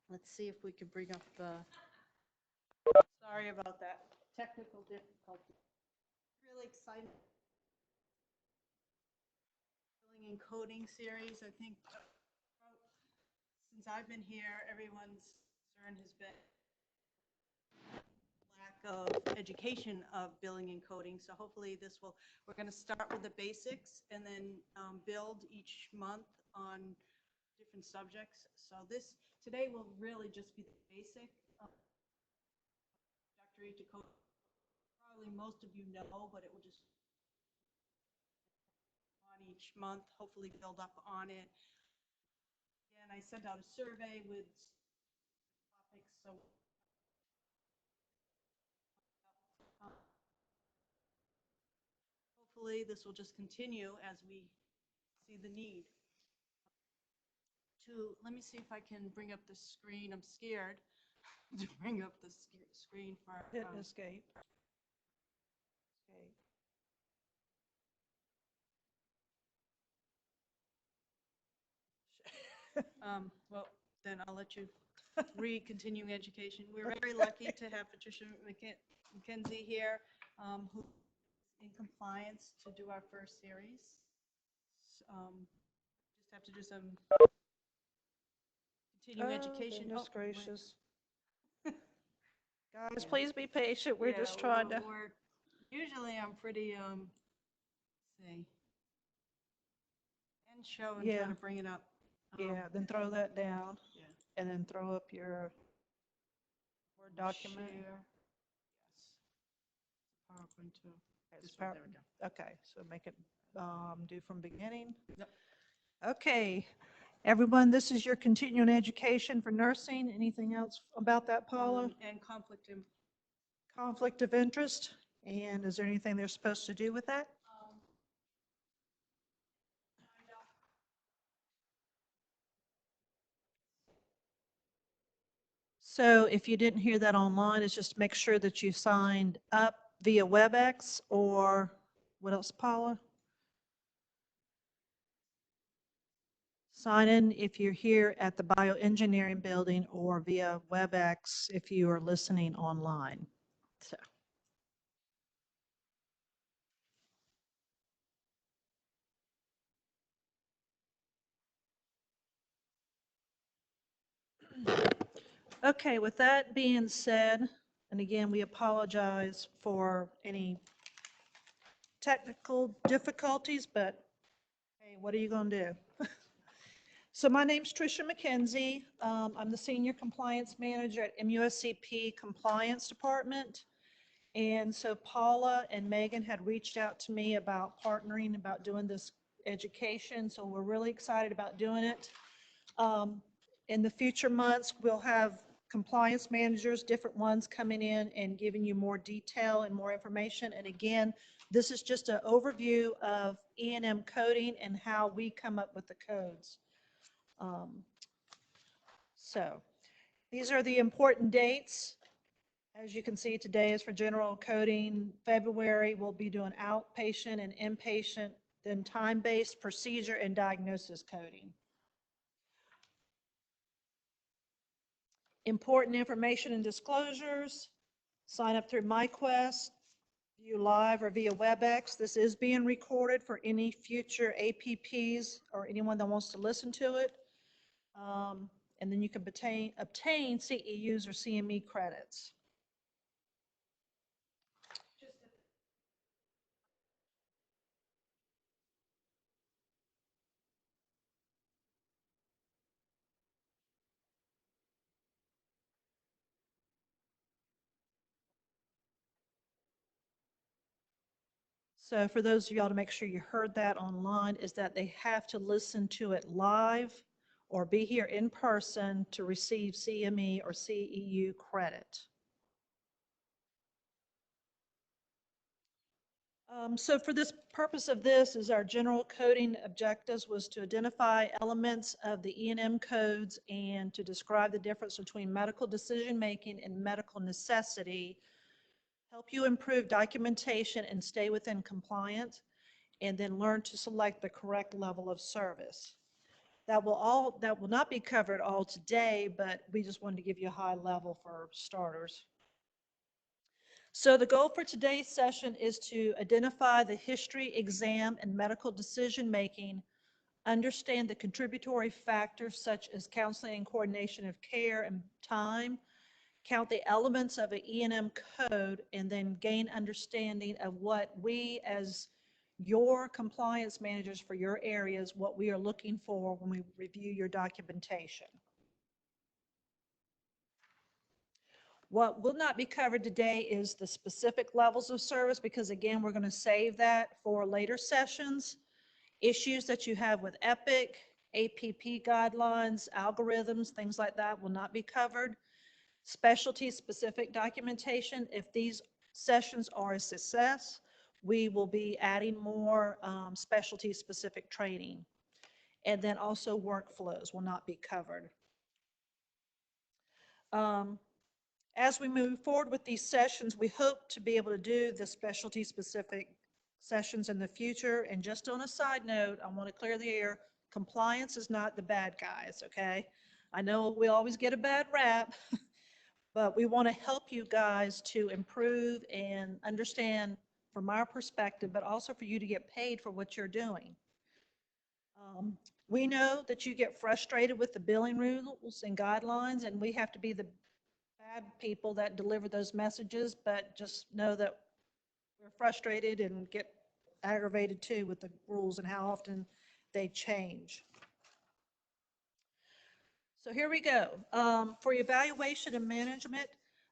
Let's see if we can bring up the, sorry about that, technical difficulty. Really excited. Billing and coding series, I think, since I've been here, everyone's concern has been lack of education of billing and coding. So hopefully this will, we're going to start with the basics and then build each month on different subjects. So this, today will really just be the basic introductory to coding. Probably most of you know, but it will just on each month, hopefully build up on it. And I sent out a survey with topics, so hopefully this will just continue as we see the need. Let me see if I can bring up the screen. I'm scared to bring up the screen for. Hit escape. Escape. Well, then I'll let you read continuing education. We're very lucky to have Patricia McKenzie here, who's in compliance to do our first series. Just have to do some continuing education. Goodness Oh, gracious. Guys, please be patient. We're yeah, just trying to. Usually I'm pretty, see, end show and Yeah. try to bring it up. Yeah, then throw that down. Yeah. And then throw up your Word document. Share. Yes. PowerPoint too. It's This one, there we go. Okay, so make it do from beginning. Yep. Okay, everyone, this is your continuing education for nursing. Anything else about that, Paula? And conflict in. Conflict of interest? And is there anything they're supposed to do with that? So if you didn't hear that online, it's just make sure that you signed up via WebEx or what else, Paula? Sign in if you're here at the bioengineering building or via WebEx if you are listening online. So. Okay, with that being said, and again, we apologize for any technical difficulties, but hey, what are you going to do? So my name's Tricia McKenzie. I'm the Senior Compliance Manager at MUSCP Compliance Department. And so Paula and Megan had reached out to me about partnering, about doing this education. So we're really excited about doing it. In the future months, we'll have compliance managers, different ones coming in and giving you more detail and more information. And again, this is just an overview of E&M coding and how we come up with the codes. So these are the important dates. As you can see, today is for general coding. February, we'll be doing outpatient and inpatient, then time-based procedure and diagnosis coding. Important information and disclosures. Sign up through MyQuest, view live or via WebEx. This is being recorded for any future APPs or anyone that wants to listen to it. And then you can obtain CEUs or CME credits. So for those of y'all to make sure you heard that online is that they have to listen to it live or be here in person to receive CME or CEU credit. So for this purpose of this is our general coding objectives was to identify elements of the E&M codes and to describe the difference between medical decision making and medical necessity, help you improve documentation and stay within compliance, and then learn to select the correct level of service. That will not be covered all today, but we just wanted to give you a high level for starters. So the goal for today's session is to identify the history, exam, and medical decision-making, understand the contributory factors such as counseling and coordination of care and time, count the elements of an E&M code, and then gain understanding of what we as your compliance managers for your areas, what we are looking for when we review your documentation. What will not be covered today is the specific levels of service, because again, we're going to save that for later sessions. Issues that you have with Epic, APP guidelines, algorithms, things like that will not be covered. Specialty-specific documentation, if these sessions are a success, we will be adding more specialty-specific training. And then also workflows will not be covered. As we move forward with these sessions, we hope to be able to do the specialty-specific sessions in the future. And just on a side note, I want to clear the air, compliance is not the bad guys, okay? I know we always get a bad rap, but we want to help you guys to improve and understand from our perspective, but also for you to get paid for what you're doing. We know that you get frustrated with the billing rules and guidelines, and we have to be the bad people that deliver those messages, but just know that we're frustrated and get aggravated too with the rules and how often they change. So here we go. For evaluation and management,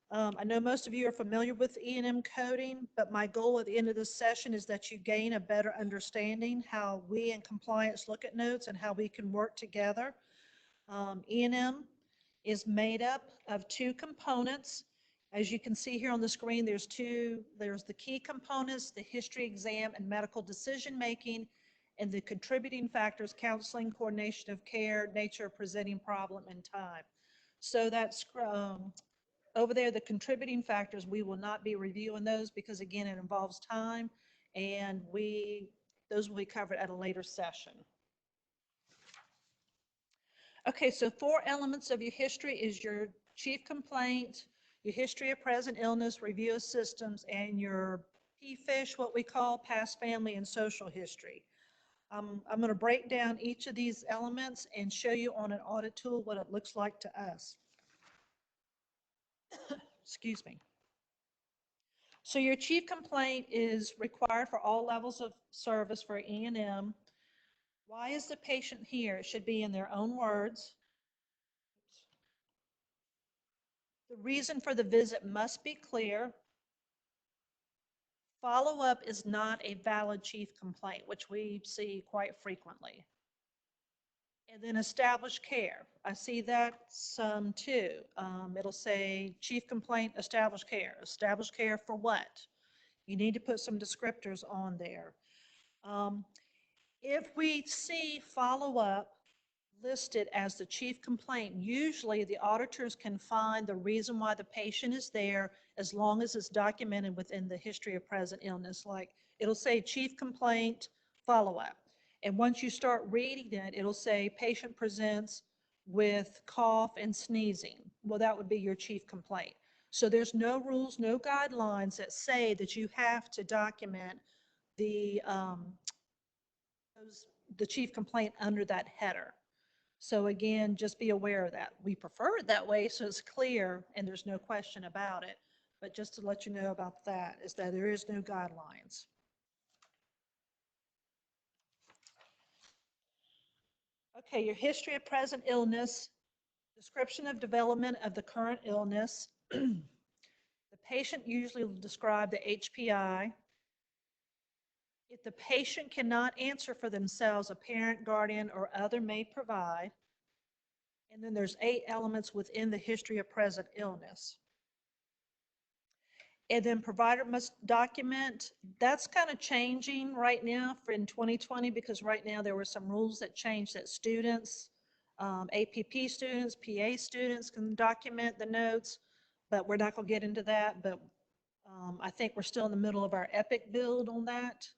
I know most of you are familiar with E&M coding, but my goal at the end of this session is that you gain a better understanding how we in compliance look at notes and how we can work together. E&M is made up of two components. As you can see here on the screen, there's the key components, the history exam and medical decision making, and the contributing factors, counseling, coordination of care, nature, presenting problem, and time. So that's over there, the contributing factors, we will not be reviewing those because again, it involves time, and those will be covered at a later session. Okay, so 4 elements of your history is your chief complaint, your history of present illness, review of systems, and your PFISH, what we call past family and social history. I'm going to break down each of these elements and show you on an audit tool what it looks like to us. Excuse me. So your chief complaint is required for all levels of service for E&M. Why is the patient here? It should be in their own words. The reason for the visit must be clear. Follow-up is not a valid chief complaint, which we see quite frequently. And then establish care. I see that some too. It'll say chief complaint, establish care. Establish care for what? You need to put some descriptors on there. If we see follow-up listed as the chief complaint, usually the auditors can find the reason why the patient is there as long as it's documented within the history of present illness. Like it'll say chief complaint, follow-up. And once you start reading it, it'll say patient presents with cough and sneezing. Well, that would be your chief complaint. So there's no rules, no guidelines that say that you have to document the chief complaint under that header. So again, just be aware of that. We prefer it that way so it's clear and there's no question about it. But just to let you know about that is that there is no guidelines. Okay, your history of present illness, description of development of the current illness. The patient usually will describe the HPI. If the patient cannot answer for themselves, a parent, guardian, or other may provide. And then there's 8 elements within the history of present illness. And then provider must document. That's kind of changing right now in 2020 because right now there were some rules that changed that students, APP students, PA students can document the notes, but we're not going to get into that. But I think we're still in the middle of our Epic build on that.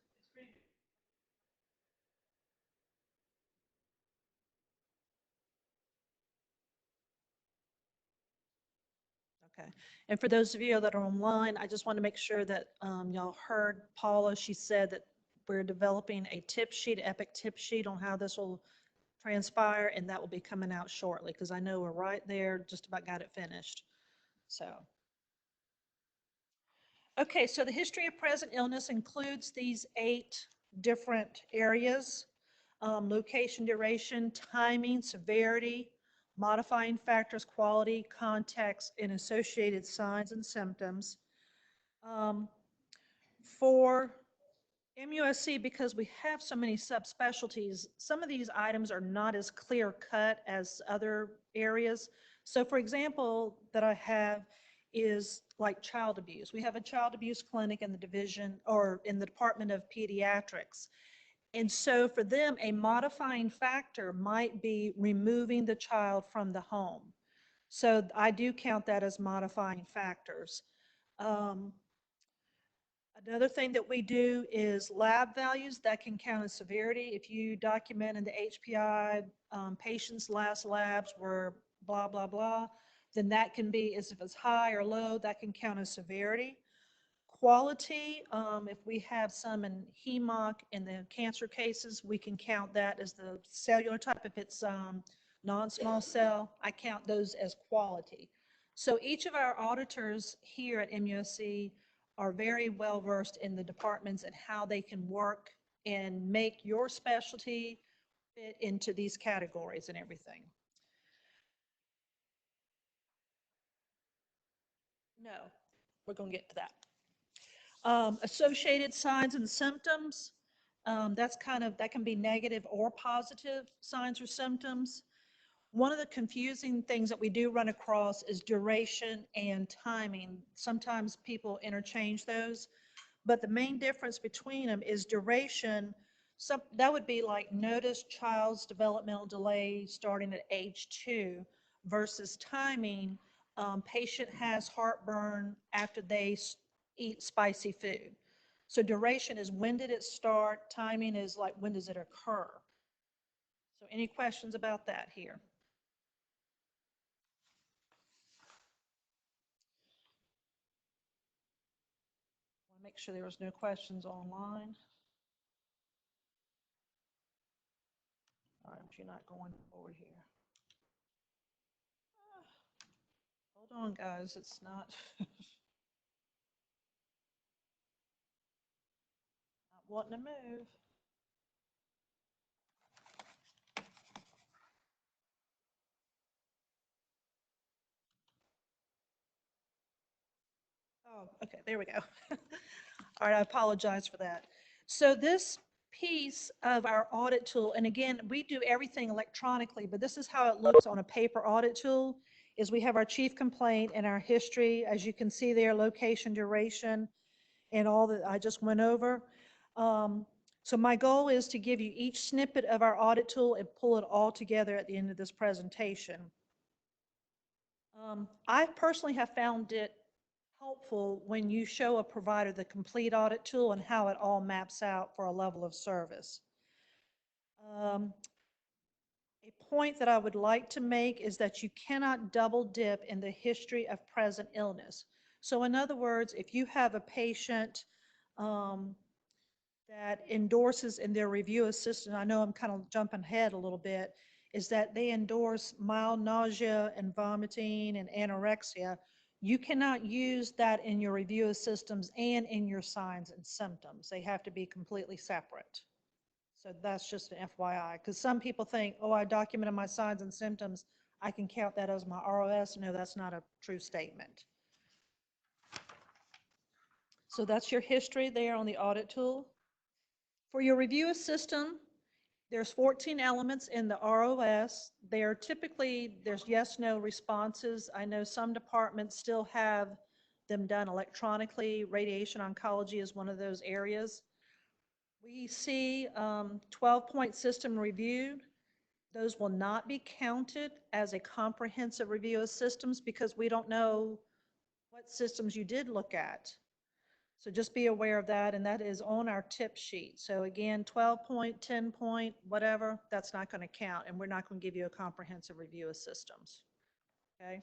Okay. And for those of you that are online, I just want to make sure that y'all heard Paula. She said that we're developing a tip sheet, epic tip sheet on how this will transpire, and that will be coming out shortly because I know we're right there, just about got it finished. So, okay, so the history of present illness includes these 8 different areas: location, duration, timing, severity, modifying factors, quality, context, and associated signs and symptoms. Um, for MUSC, because we have so many subspecialties, some of these items are not as clear cut as other areas. So for example, that I have is like child abuse. We have a child abuse clinic in the division or in the Department of Pediatrics. And so for them, a modifying factor might be removing the child from the home. So I do count that as modifying factors. Um, Another thing that we do is lab values that can count as severity. If you document in the HPI, patient's last labs were blah, blah, blah, then that can be, as if it's high or low, that can count as severity. Quality, if we have some in HEMOC in the cancer cases, we can count that as the cellular type. If it's non-small cell, I count those as quality. So each of our auditors here at MUSC are very well versed in the departments and how they can work and make your specialty fit into these categories and everything. No, we're going to get to that. Associated signs and symptoms, that can be negative or positive signs or symptoms. One of the confusing things that we do run across is duration and timing. Sometimes people interchange those, but the main difference between them is duration. That would be like notice child's developmental delay starting at age 2 versus timing. Patient has heartburn after they eat spicy food. So duration is when did it start? Timing is like when does it occur? So any questions about that here? I want to make sure there was no questions online. All right, you're not going forward here. Hold on, guys, it's not, not wanting to move. Oh, okay, there we go. All right, I apologize for that. So this piece of our audit tool, and again, we do everything electronically, but this is how it looks on a paper audit tool, is we have our chief complaint and our history, as you can see there, location, duration, and all that I just went over. So my goal is to give you each snippet of our audit tool and pull it all together at the end of this presentation. I personally have found it helpful when you show a provider the complete audit tool and how it all maps out for a level of service. A point that I would like to make is that you cannot double dip in the history of present illness. So in other words, if you have a patient that endorses in their review assistant, I know I'm kind of jumping ahead a little bit, is that they endorse mild nausea and vomiting and anorexia. You cannot use that in your review of systems and in your signs and symptoms. They have to be completely separate. So that's just an FYI, because some people think, oh, I documented my signs and symptoms, I can count that as my ROS. No, that's not a true statement. So that's your history there on the audit tool. For your review system, there's 14 elements in the ROS. They're typically, there's yes, no responses. I know some departments still have them done electronically. Radiation oncology is one of those areas. We see 12-point system review. Those will not be counted as a comprehensive review of systems because we don't know what systems you did look at. So just be aware of that, and that is on our tip sheet. So again, 12-point, 10-point, whatever, that's not going to count, and we're not going to give you a comprehensive review of systems. Okay?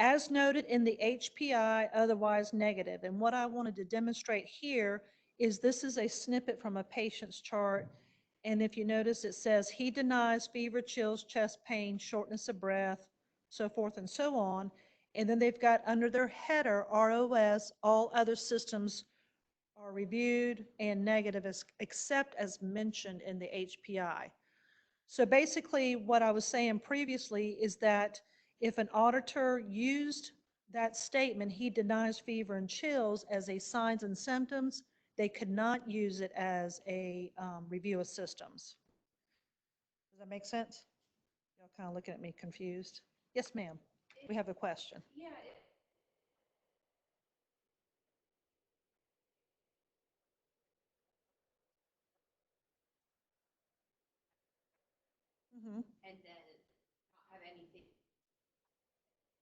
as noted in the HPI, otherwise negative. And what I wanted to demonstrate here is this is a snippet from a patient's chart. And if you notice, it says he denies fever, chills, chest pain, shortness of breath, so forth and so on. And then they've got under their header, ROS, all other systems are reviewed and negative except as mentioned in the HPI. So basically, what I was saying previously is that if an auditor used that statement, he denies fever and chills as a signs and symptoms, they could not use it as a review of systems. Does that make sense? Y'all kind of looking at me confused. Yes, ma'am. We have a question. Yeah, Mhm. and then not have anything.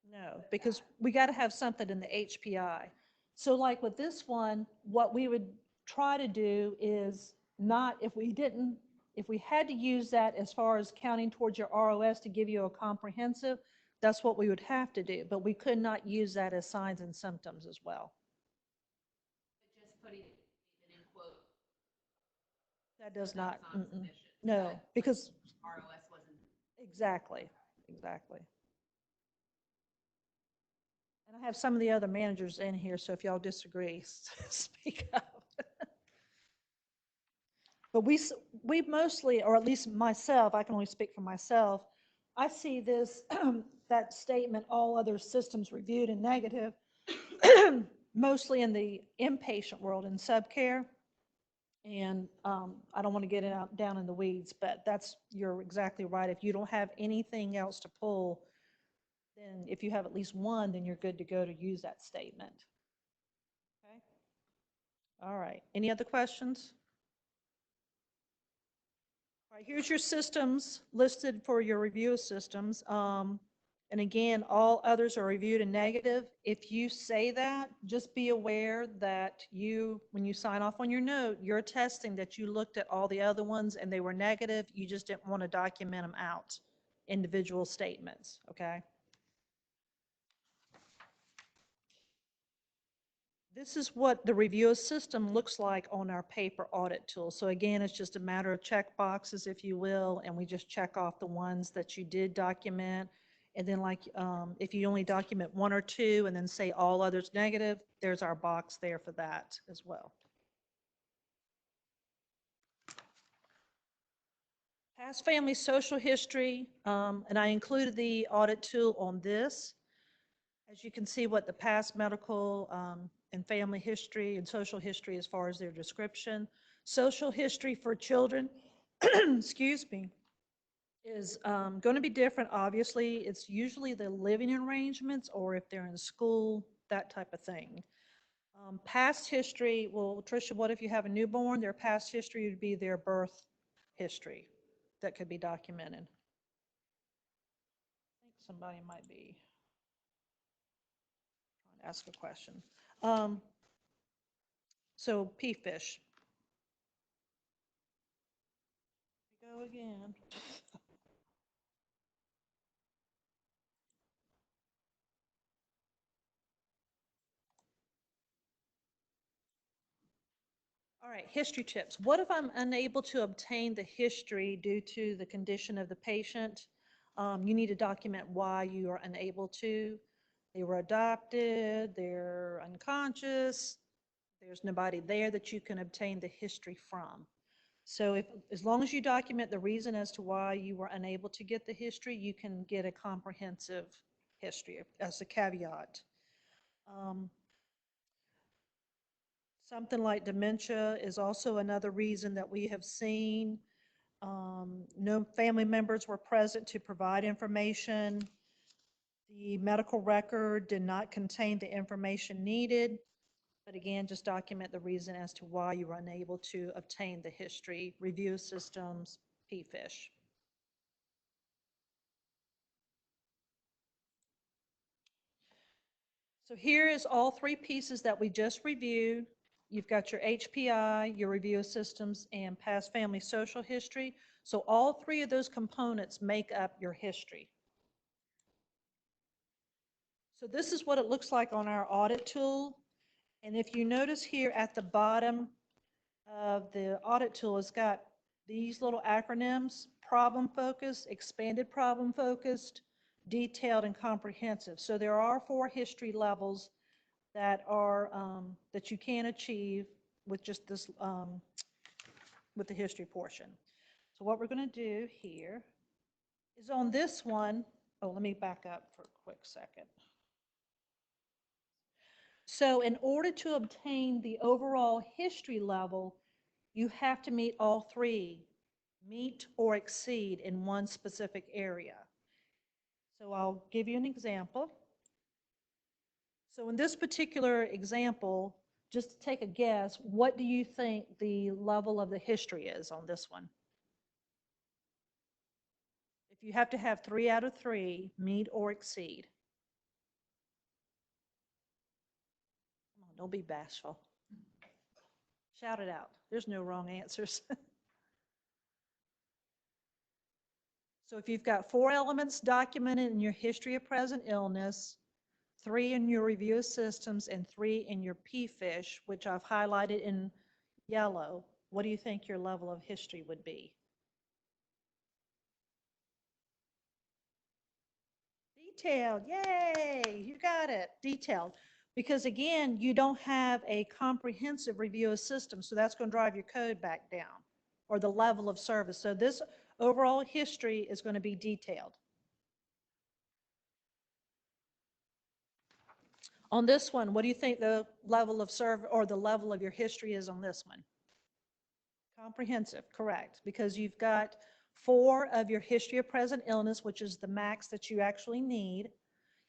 No, because we got to have something in the HPI. So like with this one, what we would try to do is not, if we had to use that as far as counting towards your ROS to give you a comprehensive, that's what we would have to do. But we could not use that as signs and symptoms as well. But just putting it even in quote. That does that's not, sufficient. no, That, because, ROS wasn't. exactly, exactly. And I have some of the other managers in here, so if y'all disagree, speak up. But we mostly, or at least myself, I can only speak for myself, I see this, that statement, all other systems reviewed in negative, mostly in the inpatient world in subcare. And I don't want to get it out, down in the weeds, but you're exactly right. If you don't have anything else to pull, then if you have at least one, then you're good to go to use that statement. Okay. All right. Any other questions? All right, here's your systems listed for your review of systems. And again, all others are reviewed in negative. If you say that, just be aware that when you sign off on your note, you're attesting that you looked at all the other ones and they were negative. You just didn't want to document them out, individual statements, okay? This is what the review system looks like on our paper audit tool. So again, it's just a matter of check boxes, if you will, and we just check off the ones that you did document. And then like, if you only document one or two and then say all others negative, there's our box there for that as well. Past family social history, and I included the audit tool on this. As you can see what the past medical and family history and social history as far as their description. Social history for children, excuse me, is going to be different. Obviously, it's usually the living arrangements or if they're in school, that type of thing. Past history, well, Tricia, what if you have a newborn? Their past history would be their birth history that could be documented. I think somebody might be trying to ask a question. So P-fish. Go again. All right, history tips. What if I'm unable to obtain the history due to the condition of the patient? You need to document why you are unable to. They were adopted, they're unconscious, there's nobody there that you can obtain the history from. So as long as you document the reason as to why you were unable to get the history, you can get a comprehensive history as a caveat. Something like dementia is also another reason that we have seen. No family members were present to provide information. The medical record did not contain the information needed. But again, just document the reason as to why you were unable to obtain the history. Review systems, PFISH. So here is all three pieces that we just reviewed. You've got your HPI, your review of systems, and past family social history. So all three of those components make up your history. So this is what it looks like on our audit tool. And if you notice here at the bottom of the audit tool, it's got these little acronyms: problem focused, expanded problem focused, detailed, and comprehensive. So there are 4 history levels that are that you can achieve with just this with the history portion. So what we're going to do here is on this one. Oh, let me back up for a quick second. So in order to obtain the overall history level, you have to meet all 3, meet or exceed in one specific area. So I'll give you an example. So in this particular example, just to take a guess, what do you think the level of the history is on this one? If you have to have 3 out of 3, meet or exceed. Come on, don't be bashful. Shout it out. There's no wrong answers. So if you've got 4 elements documented in your history of present illness, 3 in your review of systems, and 3 in your PFISH, which I've highlighted in yellow, what do you think your level of history would be? Detailed, yay, you got it, detailed. Because again, you don't have a comprehensive review of systems, so that's going to drive your code back down, or the level of service. So this overall history is going to be detailed. On this one, what do you think the level of serve or the level of your history is on this one? Comprehensive, correct, because you've got 4 of your history of present illness, which is the max that you actually need.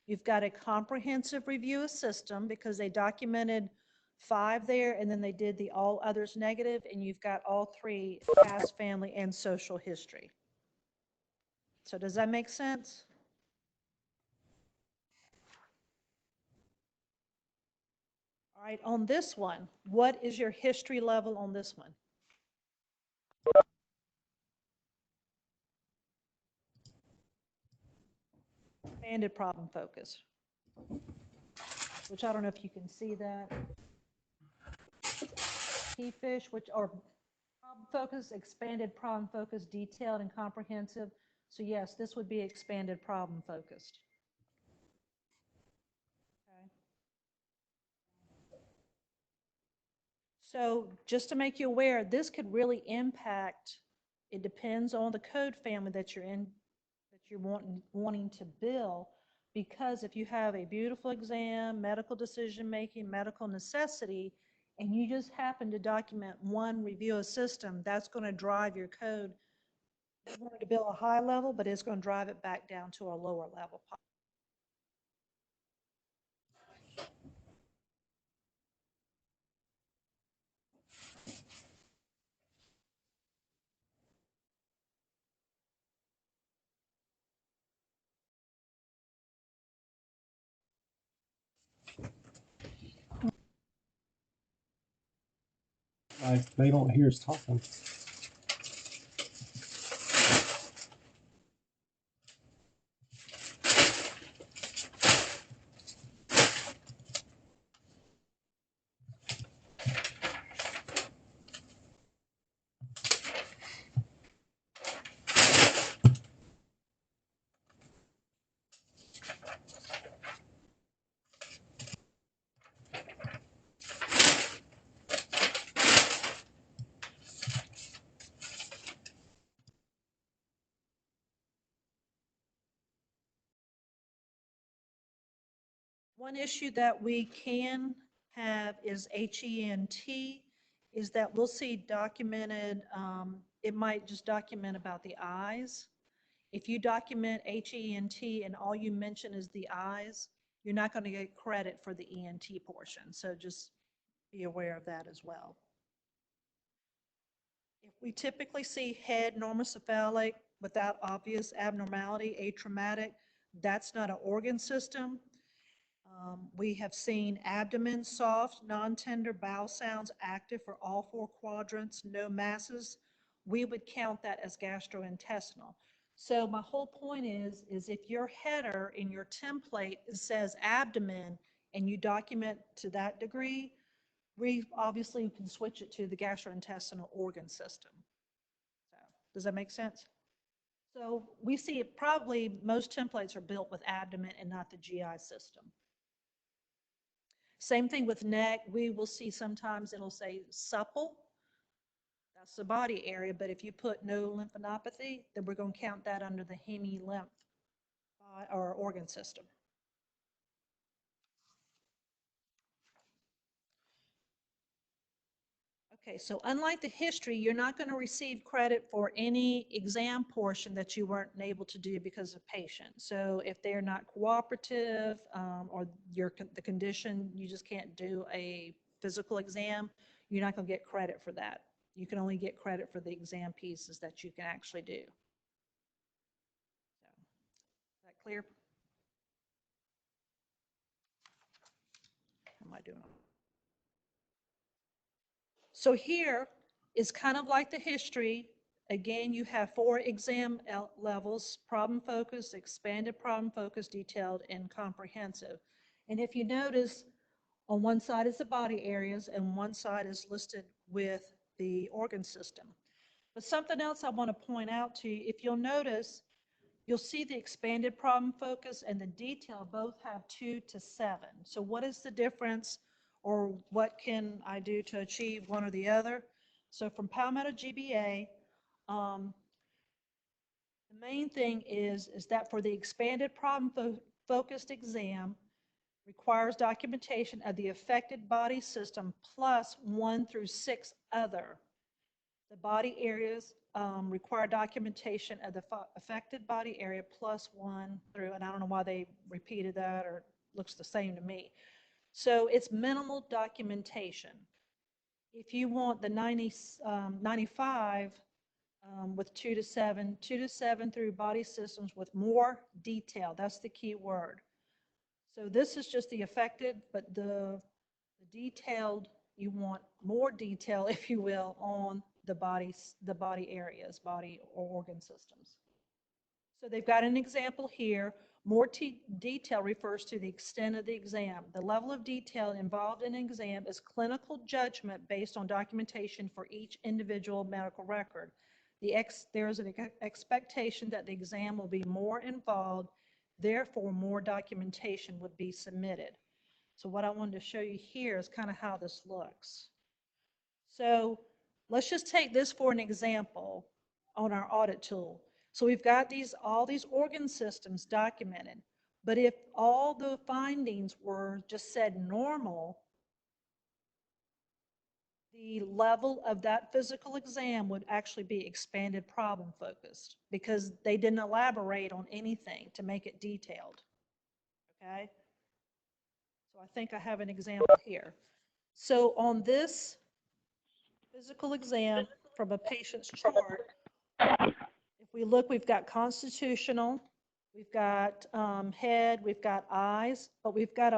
You've got a comprehensive review of system because they documented 5 there, and then they did the all others negative, and you've got all 3 past, family, and social history. So does that make sense? All right, on this one, what is your history level on this one? Expanded problem focus, which I don't know if you can see that. PFISH, which are problem focus, expanded problem focus, detailed and comprehensive. So yes, this would be expanded problem focused. Okay. So just to make you aware, this could really impact, it depends on the code family that you're in, that you're wanting to bill, because if you have a beautiful exam, medical decision making, medical necessity, and you just happen to document 1 review of system, that's going to drive your code. You want to bill a high level, but it's going to drive it back down to a lower level. Like they don't hear us talking. One issue that we can have is HENT, is that we'll see documented, it might just document about the eyes. If you document HENT and all you mention is the eyes, you're not going to get credit for the ENT portion. So just be aware of that as well. If we typically see head normocephalic without obvious abnormality, atraumatic, that's not an organ system. We have seen abdomen soft, non-tender bowel sounds active for all 4 quadrants, no masses. We would count that as gastrointestinal. So my whole point is if your header in your template says abdomen and you document to that degree, we obviously can switch it to the gastrointestinal organ system. So, does that make sense? So we see it probably most templates are built with abdomen and not the GI system. Same thing with neck. We will see sometimes it'll say supple. That's the body area, but if you put no lymphadenopathy, then we're going to count that under the hemi-lymph or organ system. Okay, so unlike the history, you're not going to receive credit for any exam portion that you weren't able to do because of patient. So if they're not cooperative or the condition, you just can't do a physical exam, you're not going to get credit for that. You can only get credit for the exam pieces that you can actually do. So, is that clear? How am I doing? So here is kind of like the history. Again, you have 4 exam levels: problem focused, expanded problem focused, detailed, and comprehensive. And if you notice, on one side is the body areas and one side is listed with the organ system. But something else I want to point out to you, if you'll notice, you'll see the expanded problem focus and the detail both have 2 to 7. So what is the difference, or what can I do to achieve one or the other? So from Palmetto GBA, the main thing is that for the expanded problem focused exam, requires documentation of the affected body system plus 1 through 6 other. The body areas require documentation of the affected body area plus 1 through, and I don't know why they repeated that, or it looks the same to me. So it's minimal documentation. If you want the 95 with 2 to 7, 2 to 7 through body systems with more detail, that's the key word. So this is just the affected, but the detailed, you want more detail, if you will, on the body areas, body or organ systems. So they've got an example here. More detail refers to the extent of the exam. The level of detail involved in an exam is clinical judgment based on documentation for each individual medical record. There is an expectation that the exam will be more involved, therefore more documentation would be submitted. So what I wanted to show you here is kind of how this looks. So let's just take this for an example on our audit tool. So we've got all these organ systems documented, but if all the findings were just said normal, the level of that physical exam would actually be expanded problem focused because they didn't elaborate on anything to make it detailed. Okay? So I think I have an example here. So on this physical exam from a patient's chart, if we look, we've got constitutional, we've got head, we've got eyes, but we've got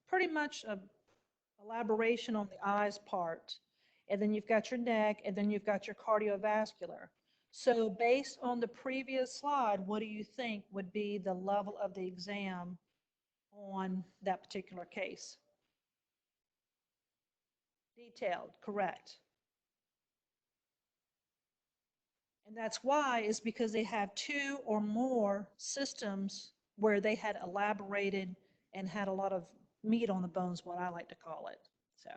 pretty much a elaboration on the eyes part. And then you've got your neck, and then you've got your cardiovascular. So based on the previous slide, what do you think would be the level of the exam on that particular case? Detailed, correct. And that's why, is because they have 2 or more systems where they had elaborated and had a lot of meat on the bones, what I like to call it. So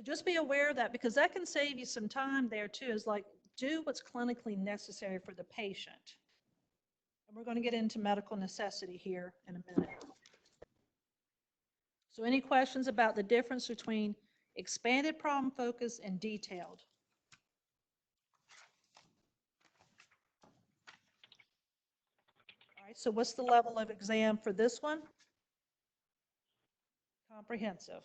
just be aware of that, because that can save you some time there too, is like, do what's clinically necessary for the patient. And we're going to get into medical necessity here in a minute. So any questions about the difference between expanded problem focus and detailed? All right, so what's the level of exam for this one? Comprehensive.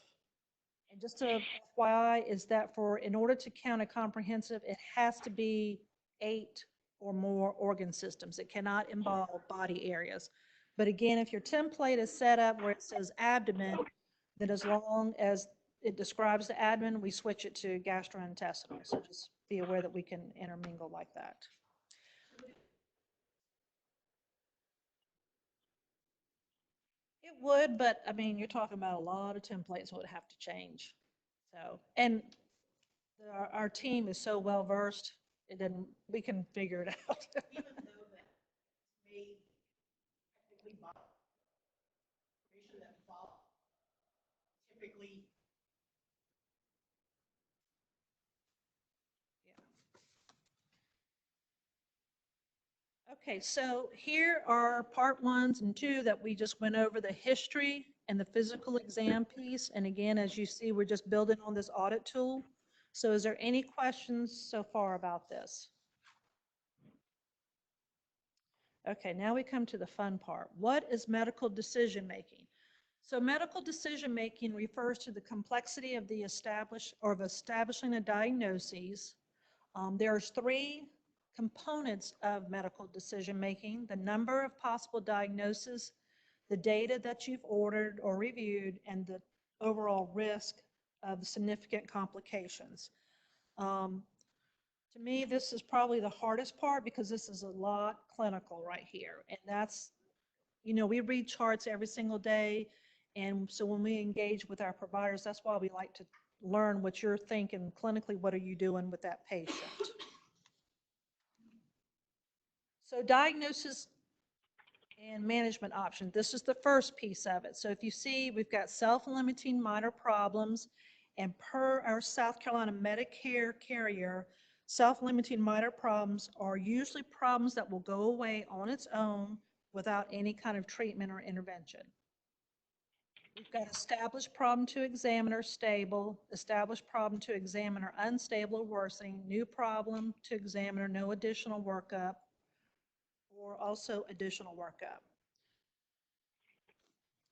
And just a FYI is that in order to count a comprehensive, it has to be 8 or more organ systems. It cannot involve body areas. But again, if your template is set up where it says abdomen, then as long as it describes the abdomen, we switch it to gastrointestinal. So just be aware that we can intermingle like that. would, but I mean, you're talking about a lot of templates that would have to change. So, and our team is so well versed, it didn't, we can figure it out. Even though that may technically model, information that follow, typically Okay, so here are part 1s and 2 that we just went over, the history and the physical exam piece. And again, as you see, we're just building on this audit tool. So is there any questions so far about this? Okay, now we come to the fun part. What is medical decision making? So medical decision making refers to the complexity of the establishing a diagnosis. There's 3 components of medical decision making: the number of possible diagnoses, the data that you've ordered or reviewed, and the overall risk of significant complications. To me, this is probably the hardest part because this is a lot clinical right here. And that's, we read charts every single day. And so when we engage with our providers, that's why we like to learn what you're thinking clinically. What are you doing with that patient? So diagnosis and management options. This is the first piece of it. So if you see, we've got self-limiting minor problems, and per our South Carolina Medicare carrier, self-limiting minor problems are usually problems that will go away on its own without any kind of treatment or intervention. We've got established problem to examiner, stable, established problem to examiner, unstable or worsening, new problem to examiner, no additional workup, or also additional workup.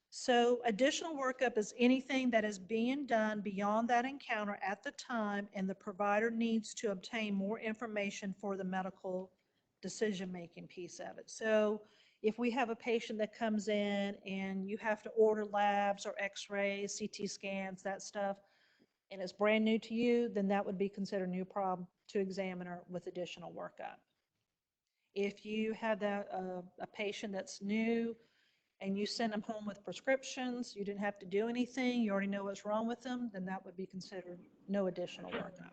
So additional workup is anything that is being done beyond that encounter at the time, and the provider needs to obtain more information for the medical decision-making piece of it. So if we have a patient that comes in and you have to order labs or x-rays, CT scans, that stuff, and it's brand new to you, then that would be considered a new problem to examiner with additional workup. If you have a patient that's new, and you send them home with prescriptions, you didn't have to do anything, you already know what's wrong with them, then that would be considered no additional workup.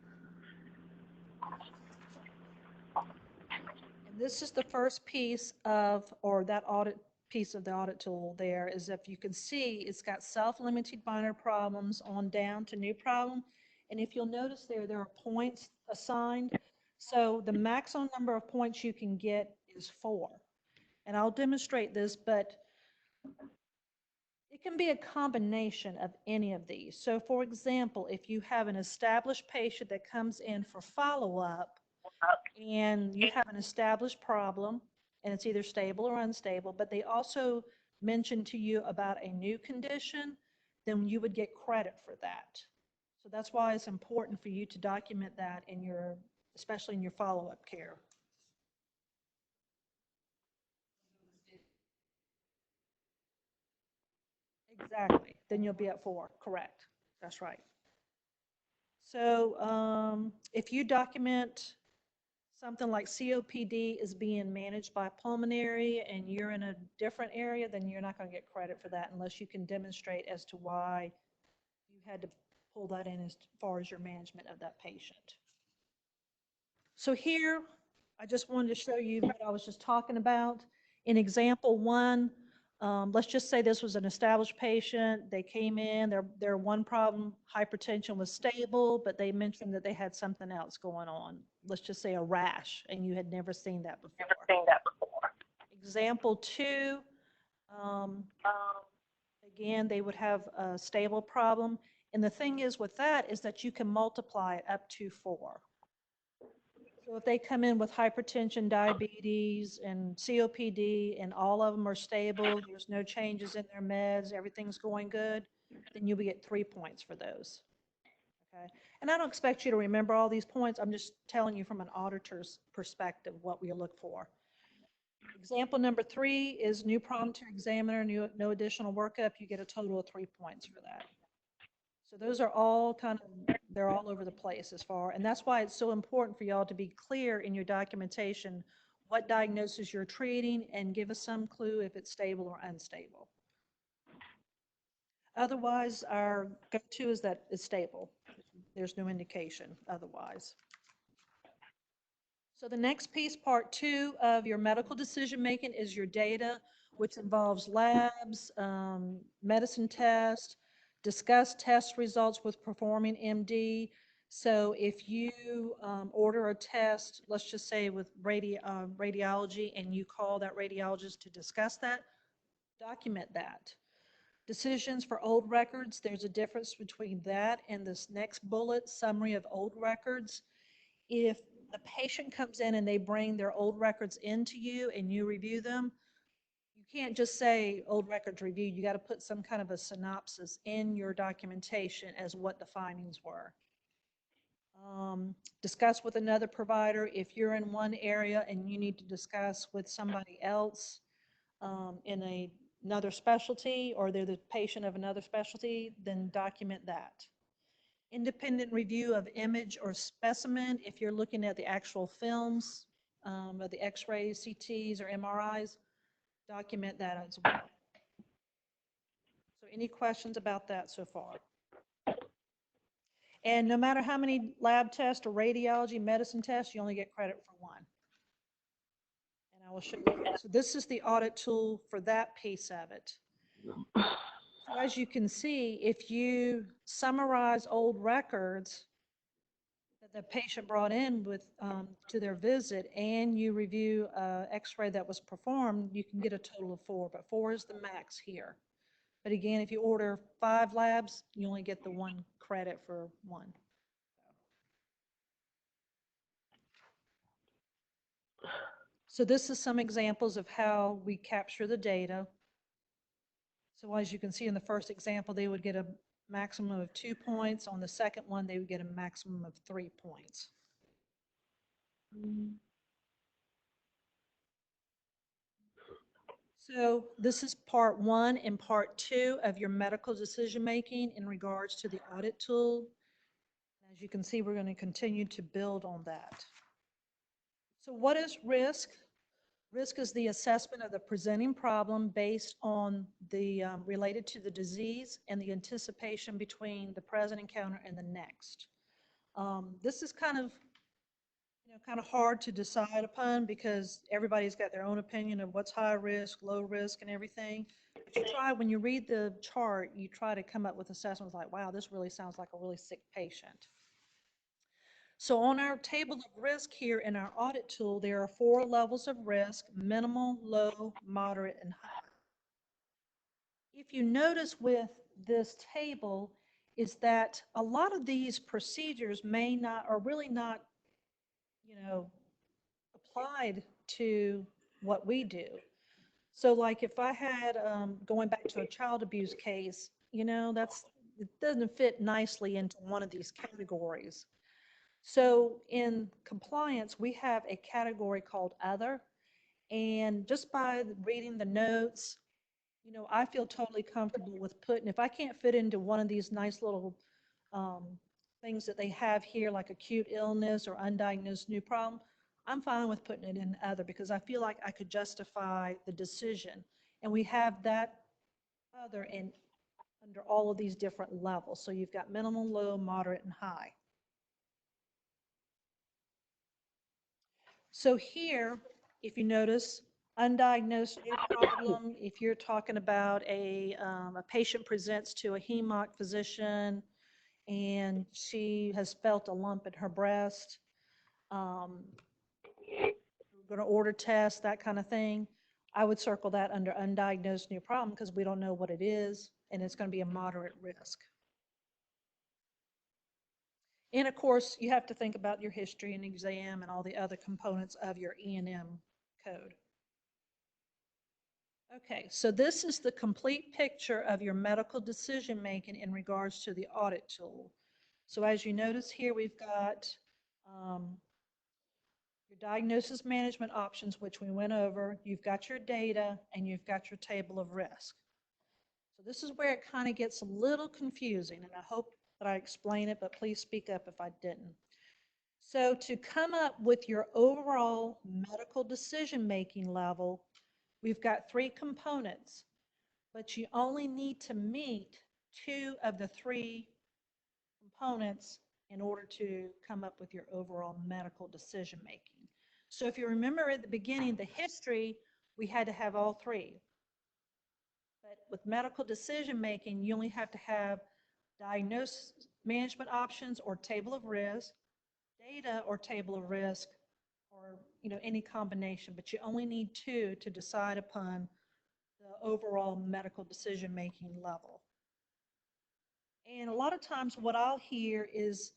And this is the first piece of, or that audit piece of the audit tool there, is if you can see, it's got self-limited minor problems on down to new problem. And if you'll notice there are points assigned. So the maximum number of points you can get is 4. And I'll demonstrate this, but it can be a combination of any of these. So for example, if you have an established patient that comes in for follow-up and you have an established problem and it's either stable or unstable, but they also mention to you about a new condition, then you would get credit for that. So that's why it's important for you to document that in your, especially in your follow-up care. Exactly. Then you'll be at 4. Correct. That's right. So if you document something like COPD is being managed by pulmonary and you're in a different area, then you're not going to get credit for that unless you can demonstrate as to why you had to pull that in as far as your management of that patient. So here, I just wanted to show you what I was just talking about. In example 1, let's just say this was an established patient. They came in, their one problem, hypertension, was stable, but they mentioned that they had something else going on. Let's just say a rash, and you had never seen that before. Example 2, again, they would have a stable problem. And the thing is with that is that you can multiply it up to 4. So if they come in with hypertension, diabetes, and COPD, and all of them are stable, there's no changes in their meds, everything's going good, then you'll get 3 points for those. Okay? And I don't expect you to remember all these points. I'm just telling you from an auditor's perspective what we look for. Example number 3 is new problem to examiner, no additional workup. You get a total of 3 points for that. So those are all they're all over the place as far, and that's why it's so important for y'all to be clear in your documentation what diagnosis you're treating and give us some clue if it's stable or unstable. Otherwise, our go-to is that it's stable. There's no indication otherwise. So the next piece, part two of your medical decision-making is your data, which involves labs, medicine tests, discuss test results with performing MD. So if you order a test, let's just say with radiology, and you call that radiologist to discuss that, document that. Decisions for old records, there's a difference between that and this next bullet, summary of old records. If the patient comes in and they bring their old records into you and you review them, you can't just say old records reviewed. You got to put some kind of a synopsis in your documentation as what the findings were. Discuss with another provider. If you're in one area and you need to discuss with somebody else in another specialty, or they're the patient of another specialty, then document that. Independent review of image or specimen, if you're looking at the actual films of the x-rays, CTs, or MRIs, document that as well. So any questions about that so far? And no matter how many lab tests or radiology, medicine tests, you only get credit for one. And I will show you. So this is the audit tool for that piece of it. So as you can see, if you summarize old records that the patient brought in with to their visit, and you review x-ray that was performed, you can get a total of 4, but 4 is the max here. But again, if you order 5 labs, you only get the 1 credit for 1. So this is some examples of how we capture the data. So as you can see in the first example, they would get a maximum of 2 points. On the second one, they would get a maximum of 3 points. So this is part 1 and part 2 of your medical decision making in regards to the audit tool. As you can see, we're going to continue to build on that. So what is risk? Risk is the assessment of the presenting problem based on the related to the disease and the anticipation between the present encounter and the next. This is kind of hard to decide upon because everybody's got their own opinion of what's high risk, low risk, and everything. But you try, when you read the chart, you try to come up with assessments like, wow, this really sounds like a really sick patient. So on our table of risk here in our audit tool, there are 4 levels of risk: minimal, low, moderate, and high. If you notice with this table is that a lot of these procedures may not, or really not, applied to what we do. So like if I had, going back to a child abuse case, it doesn't fit nicely into one of these categories. So in compliance, we have a category called other. And just by reading the notes, I feel totally comfortable with putting, if I can't fit into one of these nice little things that they have here, like acute illness or undiagnosed new problem, I'm fine with putting it in other because I feel like I could justify the decision. And we have that other in under all of these different levels. So you've got minimal, low, moderate, and high. So here, if you notice, undiagnosed new problem, if you're talking about a patient presents to a HEMOC physician and she has felt a lump in her breast, we're going to order tests, that kind of thing, I would circle that under undiagnosed new problem because we don't know what it is, and it's going to be a moderate risk. And of course, you have to think about your history and exam and all the other components of your E&M code. Okay, so this is the complete picture of your medical decision making in regards to the audit tool. So as you notice here, we've got your diagnosis management options, which we went over. You've got your data, and you've got your table of risk. So this is where it kind of gets a little confusing, and I hope that I explain it, but please speak up if I didn't. So to come up with your overall medical decision-making level, we've got 3 components, but you only need to meet two of the three components in order to come up with your overall medical decision making. So if you remember at the beginning, the history, we had to have all three. But with medical decision making, you only have to have diagnosis management options or table of risk, data or table of risk, or any combination, but you only need two to decide upon the overall medical decision making level. And a lot of times what I'll hear is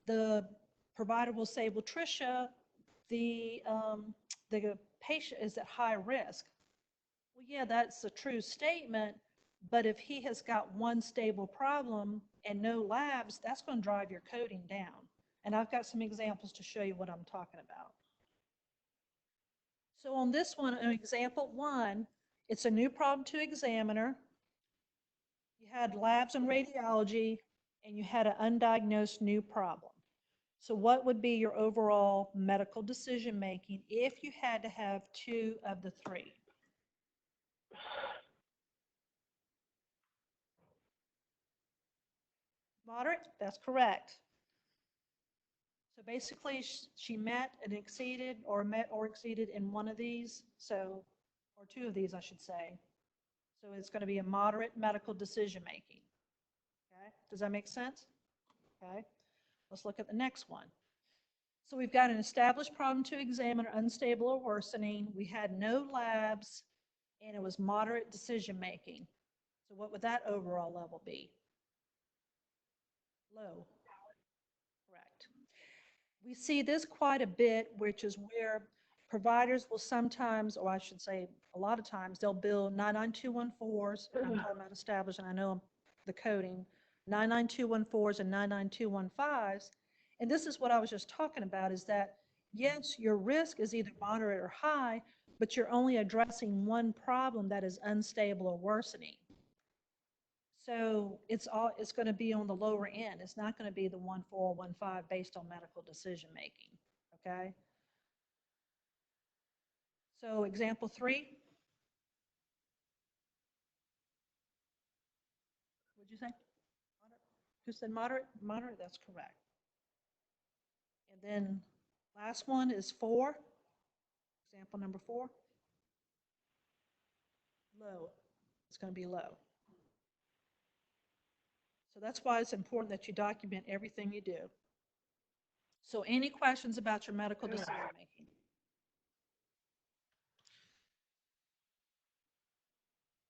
the provider will say, well, Tricia, the patient is at high risk. Well, yeah, that's a true statement, but if he has got one stable problem and no labs, that's going to drive your coding down. And I've got some examples to show you what I'm talking about. So on this one, in example one, it's a new problem to examiner. You had labs and radiology, and you had an undiagnosed new problem. So what would be your overall medical decision making if you had to have two of the three? Moderate, that's correct. So basically, she met and exceeded, or met or exceeded in one of these, so, or two of these, I should say. So it's going to be a moderate medical decision making. Okay, does that make sense? Okay, let's look at the next one. So we've got an established problem to examine, unstable or worsening. We had no labs, and it was moderate decision making. So what would that overall level be? Low. Correct. We see this quite a bit, which is where providers will sometimes, or I should say a lot of times, they'll bill 99214s. I'm talking about established, and I know the coding, 99214s and 99215s. And this is what I was just talking about, is that, yes, your risk is either moderate or high, but you're only addressing one problem that is unstable or worsening. So it's going to be on the lower end. It's not going to be the 1415 based on medical decision making. Okay. So example 3. What'd you say? Moderate? Who said moderate? Moderate. That's correct. And then last one is 4. Example number 4. Low. It's going to be low. So that's why it's important that you document everything you do. So any questions about your medical decision making?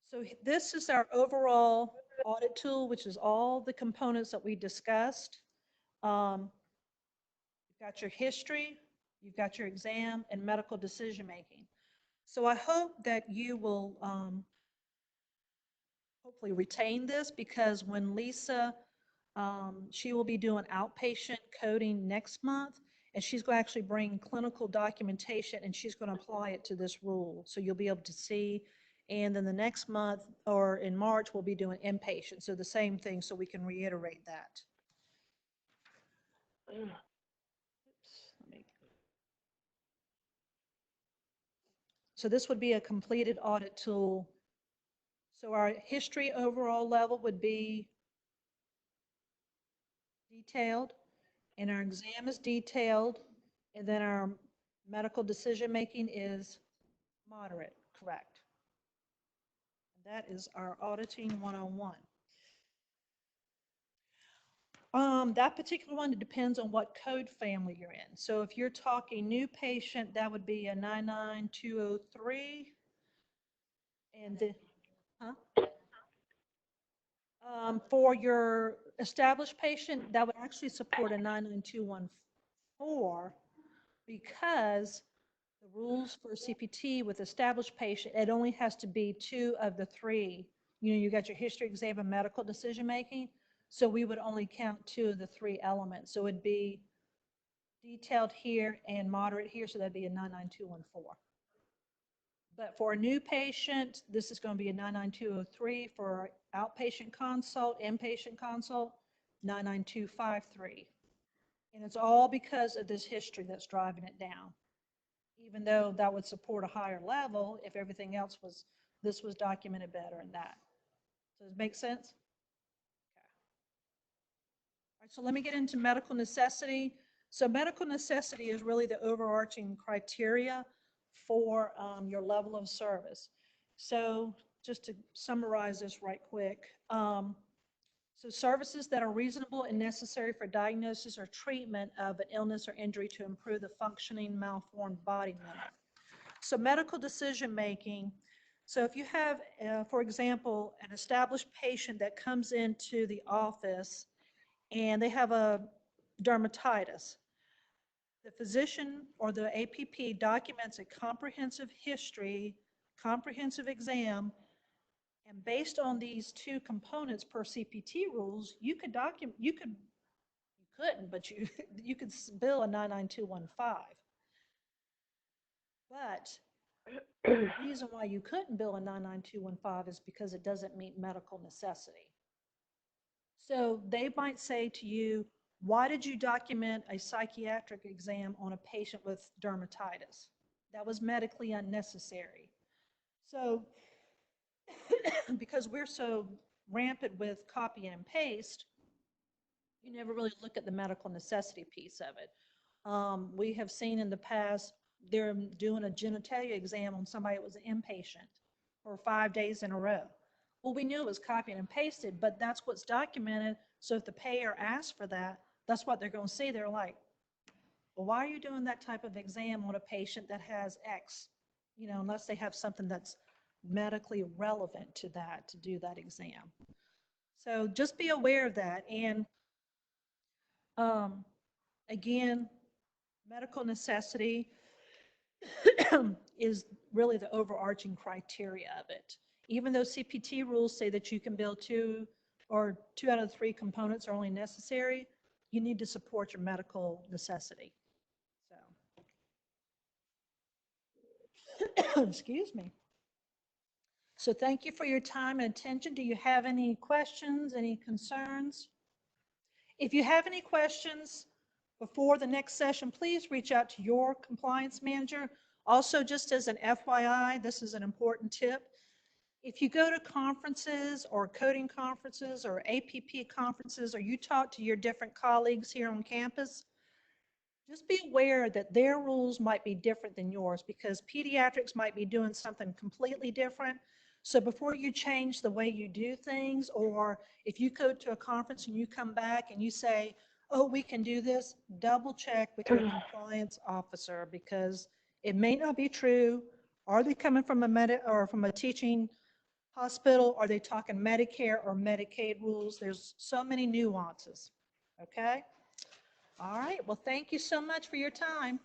So this is our overall audit tool, which is all the components that we discussed. You've got your history, you've got your exam, and medical decision making. So I hope that you will hopefully retain this, because when Lisa, she will be doing outpatient coding next month, and she's going to actually bring clinical documentation, and she's going to apply it to this rule. So you'll be able to see. And then the next month, or in March, we'll be doing inpatient. So the same thing, so we can reiterate that. Oops, so this would be a completed audit tool. So our history overall level would be detailed, and our exam is detailed, and then our medical decision making is moderate, correct. And that is our auditing 101. That particular one, it depends on what code family you're in. So if you're talking new patient, that would be a 99203. And the, huh? For your established patient, that would actually support a 99214, because the rules for CPT with established patient, it only has to be two of the three. You got your history, exam, and medical decision making. So we would only count two of the three elements. So it'd be detailed here and moderate here. So that'd be a 99214. But for a new patient, this is going to be a 99203. For outpatient consult, inpatient consult, 99253. And it's all because of this history that's driving it down. Even though that would support a higher level if everything else was, this was documented better and that. Does it make sense? right, so let me get into medical necessity. So medical necessity is really the overarching criteria for your level of service. So just to summarize this right quick. So services that are reasonable and necessary for diagnosis or treatment of an illness or injury to improve the functioning malformed body member. So medical decision-making, so if you have, for example, an established patient that comes into the office and they have a dermatitis, the physician or the APP documents a comprehensive history, comprehensive exam, and based on these two components per CPT rules, you could document, you couldn't, but you could bill a 99215. But the reason why you couldn't bill a 99215 is because it doesn't meet medical necessity. So they might say to you, why did you document a psychiatric exam on a patient with dermatitis? That was medically unnecessary. So because we're so rampant with copy and paste, you never really look at the medical necessity piece of it. We have seen in the past, they're doing a genitalia exam on somebody that was an inpatient for 5 days in a row. Well, we knew it was copied and pasted, but that's what's documented. So if the payer asks for that, that's what they're going to see. They're like, well, why are you doing that type of exam on a patient that has X? You know, unless they have something that's medically relevant to that, to do that exam. So just be aware of that. And again, medical necessity is really the overarching criteria of it. Even though CPT rules say that you can bill two out of the three components are only necessary, you need to support your medical necessity. So, excuse me. So thank you for your time and attention. Do you have any questions, any concerns? If you have any questions before the next session, please reach out to your compliance manager. Also, just as an FYI, this is an important tip. If you go to conferences or coding conferences or APP conferences, or you talk to your different colleagues here on campus, just be aware that their rules might be different than yours because pediatrics might be doing something completely different. So before you change the way you do things, or if you go to a conference and you come back and you say, oh, we can do this, double check with your compliance officer because it may not be true. Are they coming from from a teaching hospital? Are they talking Medicare or Medicaid rules? There's so many nuances, okay? All right, well, thank you so much for your time.